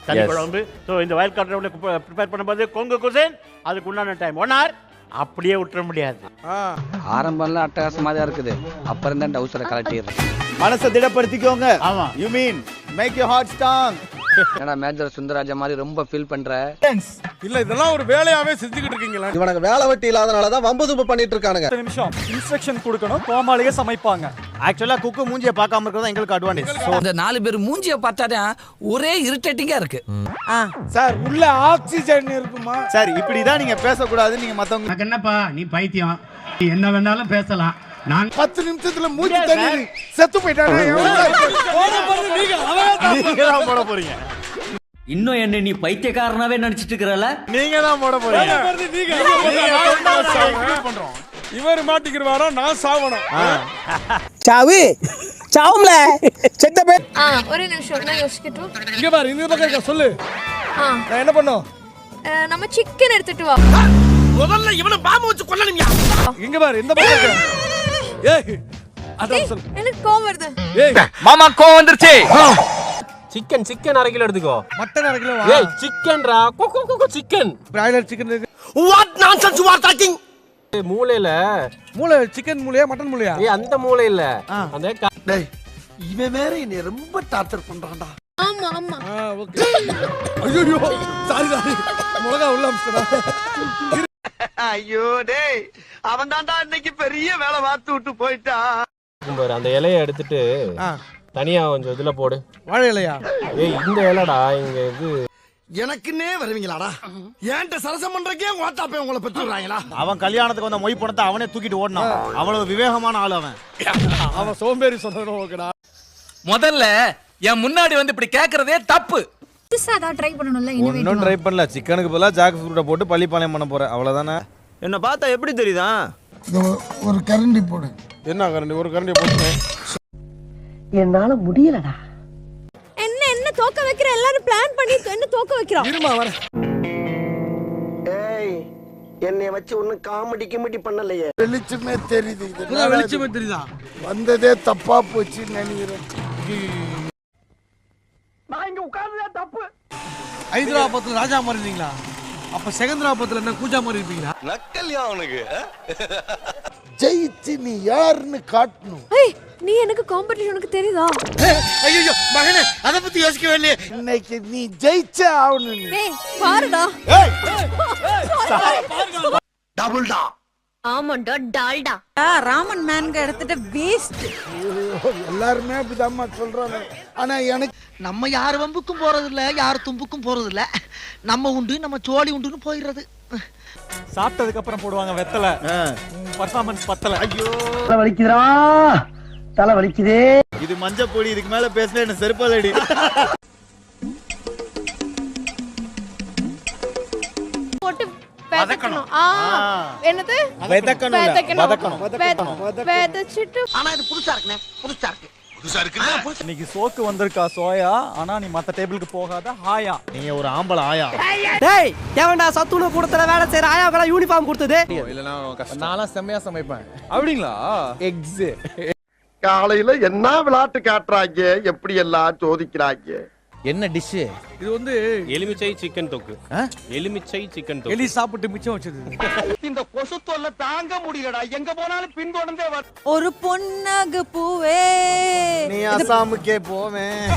தனி குழம்பு. ஸோ இந்த வயல் கார்டு ப்ரிப்பேர் பண்ணும்போது கொங்கு குசைன் அதுக்கு உண்டான டைம் 1 hour அப்படியே விட்டுற முடியாது. ஆரம்பம்லாம் அட்டகாசமா தான் இருக்குது, அப்புறம் தான் டவுசரை கலட்டிடுறேன். மனசை திடப்படுத்திக்கோங்க. ஆமா, you mean make you heart strong. ஏன்னா மேஜர் சுந்தரராஜா மாதிரி ரொம்ப ஃபீல் பண்ற. இல்ல இதெல்லாம் ஒரு வேலையாவே செஞ்சுக்கிட்டு இருக்கீங்களா? இவனுக்கு வேலை வெட்டி இல்லாதனாலதான் வம்பு தும்பு பண்ணிட்டு இருக்கானுங்க. நிமிஷம் இன்ஸ்ட்ரக்ஷன் கொடுக்கணும், கோமாளியே சமைப்பாங்க. ஆக்சுவலா குக்கு மூஞ்சியை பார்க்காம இருக்கிறது எங்களுக்கு அட்வான்டேஜ். இந்த 4 பேர் மூஞ்சிய பார்த்தாதான் ஒரே இரிட்டேட்டிங்கா இருக்கு. சார் உள்ள ஆக்சிஜன் இருக்குமா? சரி, இப்படிதான் நீங்க பேசக்கூடாது. நீங்க மத்தவங்க எனக்கு என்னப்பா நீ பைத்தியம், நீ என்ன வேணாலும் பேசலாம். நான் 10 நிமிஷத்துல மூஞ்சி தண்ணி செத்து போயிட்டானே. நீங்க தான் போட போறீங்க. இன்னும் என்ன நீ பைத்தியக்காரனாவே நினைச்சிட்டு இருக்கறல? நீங்க தான் போட போறீங்க. இவர் மாட்டிக்கிறவாரா, நான் சாவணும். சாவு சாவும்ல செத்த பேர். ஒரு நிமிஷம் நான் யோசிக்கட்டும். இங்க பாரு, இந்த பக்கம் இருக்க சொல்லு. நான் என்ன பண்ணோம்? நம்ம சிக்கன் எடுத்துட்டு வா. முதல்ல இவனை பாம்பு வச்சு கொல்லணும்யா. இங்க பாரு, இந்த பக்கம் இருக்க. ஏய் அதான் சொல்லு. எனக்கு கோவம் வருது. ஏய் மாமா கோவம் வந்துருச்சு. சிக்கன் அரை கிலோ எடுத்துக்கோ. மட்டன் அரை கிலோ. ஏய் சிக்கன்டா, சிக்கன். பிராய்லர் சிக்கன் இருக்கு. What nonsense you are talking. மூளையில மூளை சிக்கன் மூளையா மட்டன் மூளையா? ஏய் அந்த மூளை இல்ல, அந்த டேய் இவன் வேற என்னை ரொம்ப டார்ச்சர் பண்றான்டா. ஆமா ஆமா. ஓகே. ஐயோ சாரி முளகா உள்ள அம்சடா. ஐயோ டேய், அவன் தான்டா இன்னைக்கு பெரிய வேலை பார்த்து விட்டு போயிட்டான். அந்த இலைய எடுத்துட்டு தனியா கொஞ்சம் இதுல போடு. வாழை இலையா? ஏய் இந்த இலைடா, இங்க இது எனக்குன்னே வருவீங்களாடா? ஏன்ட்ட சரசம் பண்றக்கே ஓட்டாப்பே உங்களை பெற்றுறாங்களா? அவன் கல்யாணத்துக்கு வந்த மொய் பணத்தை அவனே தூக்கிட்டு ஓடினான். அவ்வளவு விவேகமான ஆள் அவன். அவன் சோம்பேறி சொன்னதும் ஓகேடா. முதல்ல என் முன்னாடி வந்து இப்படி கேக்குறதே தப்பு. புதுசா தான் ட்ரை பண்ணணும்ல. இன்னும் ட்ரை பண்ணல. சிக்கனுக்கு பதிலா ஜாக் ஃப்ரூட்டை போட்டு பள்ளிப்பாளையம் பண்ண போறேன், அவ்வளவுதானே. என்ன பார்த்தா எப்படி தெரியுதா? ஒரு கரண்டி போடு. என்ன கரண்டி? ஒரு கரண்டி போடு. என்னால முடியலடா. என்ன தோக்க வைக்கிற? எல்லாரும் பிளான் பண்ணி என்ன தோக்க வைக்கிறோம்? இருமா வர. ஏய் என்னைய வச்சு ஒன்னும் காமெடி கிமெடி பண்ணலையே. வெளிச்சமே தெரியுது. இது வெளிச்சமே தெரியுதா? வந்ததே தப்பா போச்சு நினைக்கிறேன். நான் இங்க உட்கார்ந்ததே தப்பு. ஹைதராபாத்ல ராஜா மாதிரி இருந்தீங்களா? அப்ப செகந்திராபாத்ல என்ன கூஜா மாதிரி இருப்பீங்களா? நக்கல்யா அவனுக்கு. ஜெயிச்சு நீ யாருன்னு காட்டணும். ஏய் நீ எனக்கு காம்படிஷனுக்கு தெரியுதா? ஐயோ மகனே, அத பத்தி யோசிக்கவே இல்லையே. இன்னைக்கு நீ ஜெயிச்சே ஆவணும். டேய் பாருடா. டபுள் டா. ஆமாண்டா டால்டா. ராமன் மேன்க எடுத்துட்டு வேஸ்ட். எல்லாருமே அப்படிதாம்மா சொல்றாங்க. ஆனா எனக்கு நம்ம யார் வம்புக்கும் போறது இல்ல, யார் தும்புக்கும் போறது இல்ல. நம்ம உண்டு நம்ம சோழி உண்டுன்னு போயிடுறது. சாப்பிட்டதுக்கு அப்புறம் போடுவாங்க வெத்தலை. பர்ஃபார்மன்ஸ் பத்தல. ஐயோ தலை வலிக்குதுடா, தலை வலிக்குதே. இது மஞ்சள் பொடி. இதுக்கு மேல பேசினா என்ன செருப்பாலடி. போட்டு வதக்கணும். என்னது? வதக்கணும். வதச்சிட்டு. ஆனா இது புதுசா இருக்குனே, புதுசா இருக்கு. இன்னைக்கு சோக்கு வந்திருக்கா சோயா. ஆனா நீ மத்த டேபிளுக்கு போகாத ஹாயா. நீங்க ஒரு ஆம்பளை ஆயா. டேய் ஏவன்டா சத்துணவு கூடத்துல வேலை செய்யற ஆயாவுக்கு யூனிஃபார்ம் கொடுத்தது? இல்லனா நான்லாம் செம்மையா சமைப்பேன். அப்படிங்களா? எக்ஸ் காலையில என்ன விளையாட்டு காட்டுறாங்க, எப்படி எல்லாம் சோதிக்கிறாங்க. என்ன டிஷ் இது? வந்து எலுமிச்சை சிக்கன் தொக்கு. எலுமிச்சை சிக்கன் தொக்கு. எலி சாப்பிட்டு மிச்சம் வச்சது. இந்த கொசு தொல்லை தாங்க முடியலடா. எங்க போனாலும் பின்தொடர்ந்தே வர. ஒரு பொன்னகு பூவே நீ அசாமுக்கே போவேன்.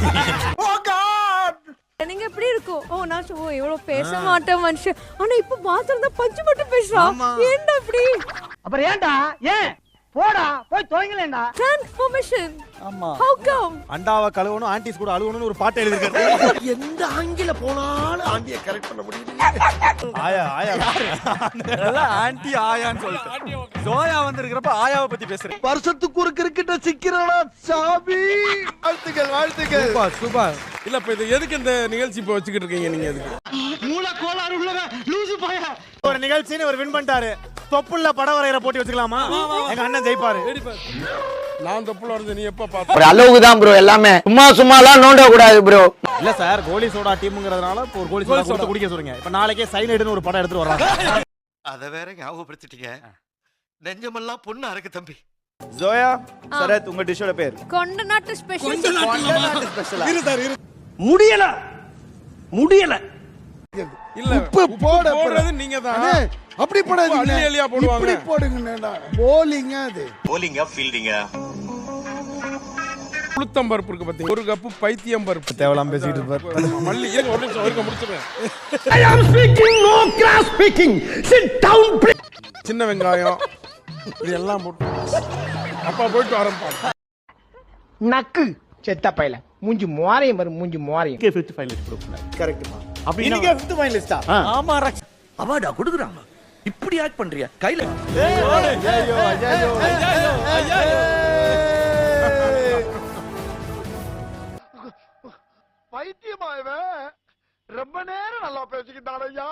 நீங்க எப்படி இருக்கும்? நான் இவ்வளவு பேச மாட்டேன் மனுஷன். ஆனா இப்ப பாத்ரூம் தான் பஞ்சு மட்டும் பேசுறான். ஏன்டா இப்படி? அப்புறம் ஏன்டா? ஏன் போடா போய் தோய்ங்களேண்டா. டிரான்ஸ்ஃபர்மேஷன். ஆமா. How come? அண்டாவை கழுவணும், ஆன்டிஸ் கூட அழுவணும்னு ஒரு பாட்டு எழுதிருக்காரு. எந்த ஆங்கில போனாலும் ஆண்டியை கரெக்ட் பண்ண முடியுது. ஆயா ஆயா. அதெல்லாம் ஆன்டி ஆயான்னு சொல்லிட்டு சோயா வந்திருக்கிறப்ப ஆயாவை பத்தி பேசுறேன். வருஷத்துக்கு ஒரு கிரிக்கெட்ட சிக்கிறடா சாமி. வாழ்த்துக்கள் வாழ்த்துக்கள். சூப்பர். இல்ல இப்ப இது எதுக்கு இந்த நிகழ்ச்சி இப்ப வச்சுக்கிட்டு இருக்கீங்க நீங்க? எதுக்கு? மூல கோளாறு உள்ளவன் லூசு பையா. ஒரு நிகழ்ச்சின்னு ஒரு வின் பண்ணிட்டாரு. தொப்புள்ள படம் வரைகிற போட்டி வச்சுக்கலாமா? எங்க அண்ணன் ஜெயிப்பாரு. நான் தொப்புல வந்து நீ எப்ப பாத்த? ஒரு அளவுக்கு தான் ப்ரோ, எல்லாமே சும்மாலாம் நோண்ட கூடாது ப்ரோ. இல்ல சார், கோலி சோடா டீம்ங்கிறதுனால இப்போ ஒரு கோலி சோடா கொடுத்து குடிக்க சொல்றீங்க. இப்ப நாளைக்கே சைனைடுன்னு ஒரு படம் எடுத்துட்டு வர்றாங்க. அத வேற ஞாபகப்படுத்திட்டீங்க. நெஞ்சமெல்லாம் பொண்ணா இருக்கு தம்பி. ஜோயா சரத், உங்க டிஷ்ஷோட பேர்? கொண்ட நாட்டு ஸ்பெஷல். ஸ்பெஷல். இரு சார் இரு. முடியல. முடியல. இல்ல உப்பு போடுறது நீங்க தான். அப்படி போடாதீங்க. அள்ளி அள்ளியா போடுவாங்க. இப்படி போடுங்க. போலிங்க அது. போலிங்கா ஃபீல்டிங்கா? உளுத்தம் பருப்பு இருக்கு பாத்தீங்க, ஒரு கப்பு பைத்தியம் பருப்பு. தேவலாம் பேசிட்டு இருப்பார். மல்லி இருங்க, ஒரு நிமிஷம் இருக்க முடிச்சுறேன். I am speaking, no cross speaking. Sit down, please. சின்ன வெங்காயம் இது எல்லாம் போட்டு அப்பா போயிட்டு ஆரம்பிப்பாங்க. நக்கு செத்த பையல மூஞ்சி மோரையும் பாரு, மூஞ்சி மோரையும். 55 லிஸ்ட் கொடுக்கணும். கரெக்ட்மா. அப்படி இன்னைக்கு 5th ஃபைனலிஸ்டா? ஆமா ரக்ஷ். அவார்டா கொடுக்குறாங்க. இப்படி ஆக்ட் பண்றியா கையில? பைத்தியமா இவன் ரொம்ப நேரம் நல்லா பேசிக்கிட்டான் ஐயா.